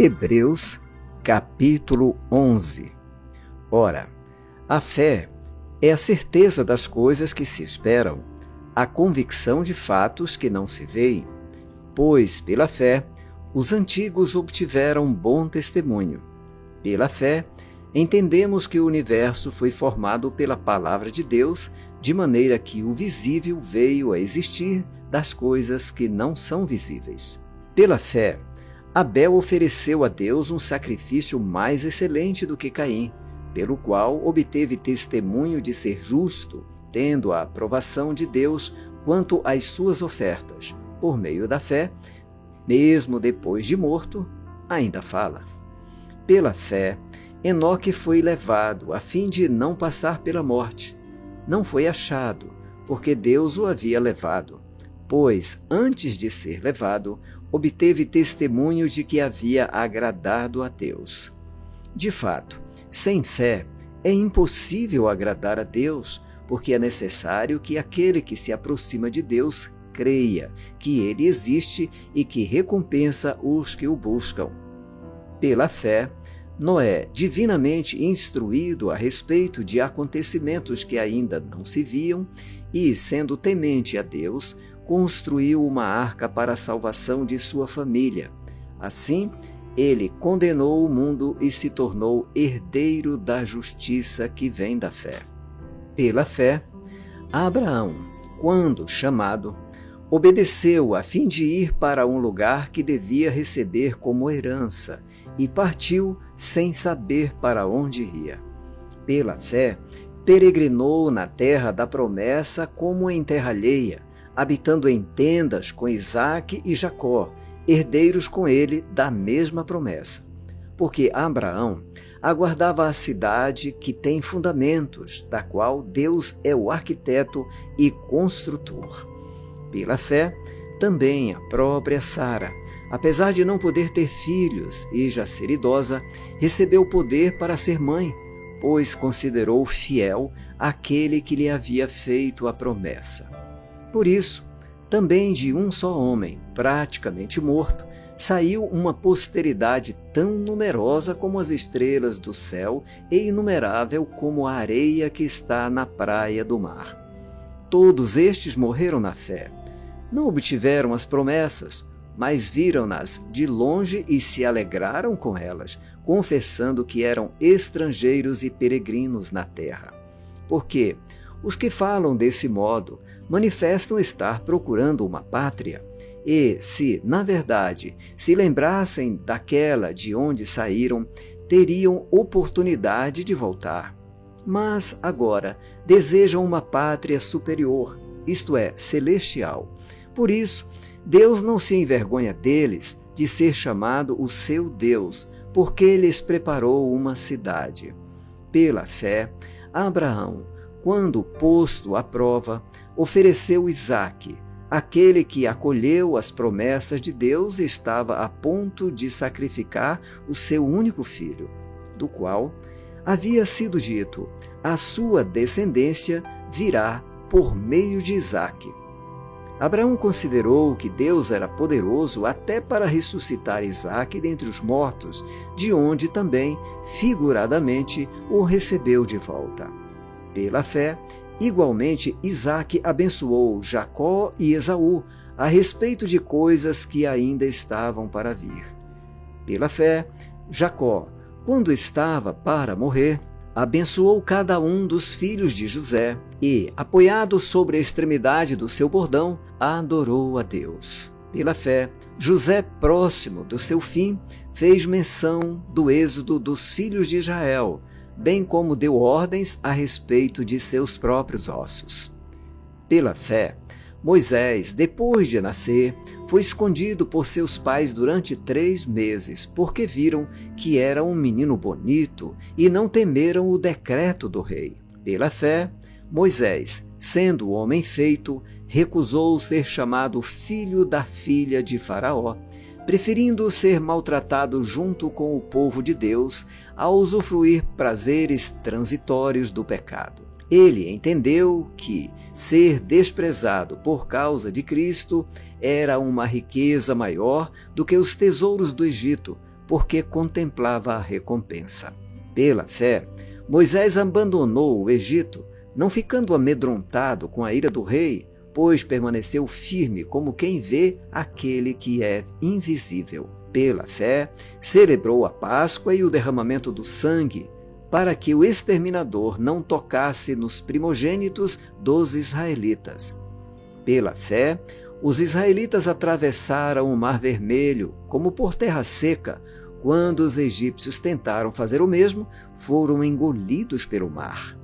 Hebreus, capítulo 11. Ora, a fé é a certeza das coisas que se esperam, a convicção de fatos que não se veem, pois, pela fé, os antigos obtiveram bom testemunho. Pela fé, entendemos que o universo foi formado pela palavra de Deus, de maneira que o visível veio a existir das coisas que não são visíveis. Pela fé, Abel ofereceu a Deus um sacrifício mais excelente do que Caim, pelo qual obteve testemunho de ser justo, tendo a aprovação de Deus quanto às suas ofertas. Por meio da fé, mesmo depois de morto, ainda fala. Pela fé, Enoque foi levado a fim de não passar pela morte. Não foi achado, porque Deus o havia levado, pois, antes de ser levado, obteve testemunho de que havia agradado a Deus. De fato, sem fé é impossível agradar a Deus, porque é necessário que aquele que se aproxima de Deus creia que Ele existe e que recompensa os que o buscam. Pela fé, Noé, divinamente instruído a respeito de acontecimentos que ainda não se viam, e, sendo temente a Deus, construiu uma arca para a salvação de sua família. Assim, ele condenou o mundo e se tornou herdeiro da justiça que vem da fé. Pela fé, Abraão, quando chamado, obedeceu a fim de ir para um lugar que devia receber como herança e partiu sem saber para onde ia. Pela fé, peregrinou na terra da promessa como em terra alheia, habitando em tendas com Isaque e Jacó, herdeiros com ele da mesma promessa. Porque Abraão aguardava a cidade que tem fundamentos, da qual Deus é o arquiteto e construtor. Pela fé, também a própria Sara, apesar de não poder ter filhos e já ser idosa, recebeu poder para ser mãe, pois considerou fiel aquele que lhe havia feito a promessa. Por isso, também de um só homem, praticamente morto, saiu uma posteridade tão numerosa como as estrelas do céu e inumerável como a areia que está na praia do mar. Todos estes morreram na fé. Não obtiveram as promessas, mas viram-nas de longe e se alegraram com elas, confessando que eram estrangeiros e peregrinos na terra. Porque os que falam desse modo manifestam estar procurando uma pátria, e, se, na verdade, se lembrassem daquela de onde saíram, teriam oportunidade de voltar. Mas, agora, desejam uma pátria superior, isto é, celestial. Por isso, Deus não se envergonha deles de ser chamado o seu Deus, porque lhes preparou uma cidade. Pela fé, Abraão, quando posto à prova, ofereceu Isaque, aquele que acolheu as promessas de Deus e estava a ponto de sacrificar o seu único filho, do qual havia sido dito: a sua descendência virá por meio de Isaque. Abraão considerou que Deus era poderoso até para ressuscitar Isaque dentre os mortos, de onde também, figuradamente, o recebeu de volta. Pela fé, igualmente Isaque abençoou Jacó e Esaú a respeito de coisas que ainda estavam para vir. Pela fé, Jacó, quando estava para morrer, abençoou cada um dos filhos de José e, apoiado sobre a extremidade do seu bordão, adorou a Deus. Pela fé, José, próximo do seu fim, fez menção do êxodo dos filhos de Israel, bem como deu ordens a respeito de seus próprios ossos. Pela fé, Moisés, depois de nascer, foi escondido por seus pais durante 3 meses, porque viram que era um menino bonito e não temeram o decreto do rei. Pela fé, Moisés, sendo homem feito, recusou ser chamado filho da filha de Faraó, preferindo ser maltratado junto com o povo de Deus a usufruir prazeres transitórios do pecado. Ele entendeu que ser desprezado por causa de Cristo era uma riqueza maior do que os tesouros do Egito, porque contemplava a recompensa. Pela fé, Moisés abandonou o Egito, não ficando amedrontado com a ira do rei, pois permaneceu firme como quem vê aquele que é invisível. Pela fé, celebrou a Páscoa e o derramamento do sangue, para que o exterminador não tocasse nos primogênitos dos israelitas. Pela fé, os israelitas atravessaram o Mar Vermelho como por terra seca. Quando os egípcios tentaram fazer o mesmo, foram engolidos pelo mar.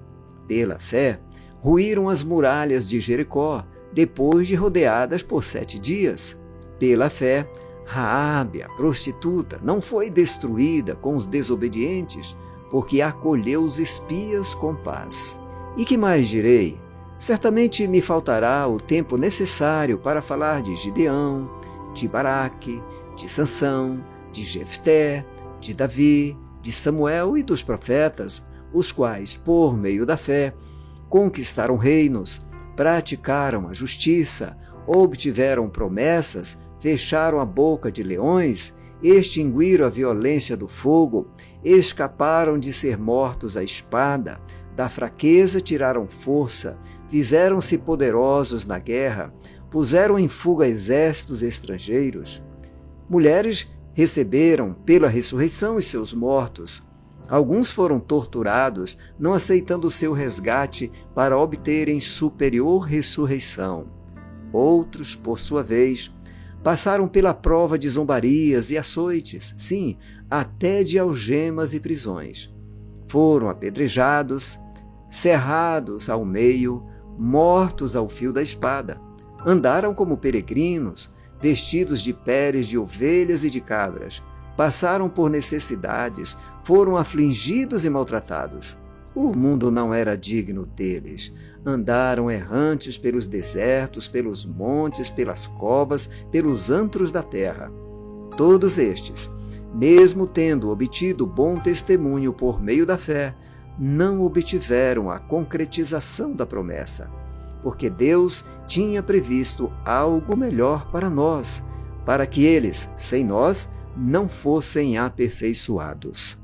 Pela fé, ruíram as muralhas de Jericó, depois de rodeadas por 7 dias. Pela fé, Raabe, a prostituta, não foi destruída com os desobedientes, porque acolheu os espias com paz. E que mais direi? Certamente me faltará o tempo necessário para falar de Gideão, de Baraque, de Sansão, de Jefté, de Davi, de Samuel e dos profetas, os quais, por meio da fé, conquistaram reinos, praticaram a justiça, obtiveram promessas, fecharam a boca de leões, extinguiram a violência do fogo, escaparam de ser mortos à espada, da fraqueza tiraram força, fizeram-se poderosos na guerra, puseram em fuga exércitos estrangeiros. Mulheres receberam pela ressurreição os seus mortos. Alguns foram torturados, não aceitando o seu resgate para obterem superior ressurreição. Outros, por sua vez, passaram pela prova de zombarias e açoites, sim, até de algemas e prisões. Foram apedrejados, cerrados ao meio, mortos ao fio da espada. Andaram como peregrinos, vestidos de peles de ovelhas e de cabras. Passaram por necessidades, foram afligidos e maltratados. O mundo não era digno deles. Andaram errantes pelos desertos, pelos montes, pelas covas, pelos antros da terra. Todos estes, mesmo tendo obtido bom testemunho por meio da fé, não obtiveram a concretização da promessa, porque Deus tinha previsto algo melhor para nós, para que eles, sem nós, não fossem aperfeiçoados.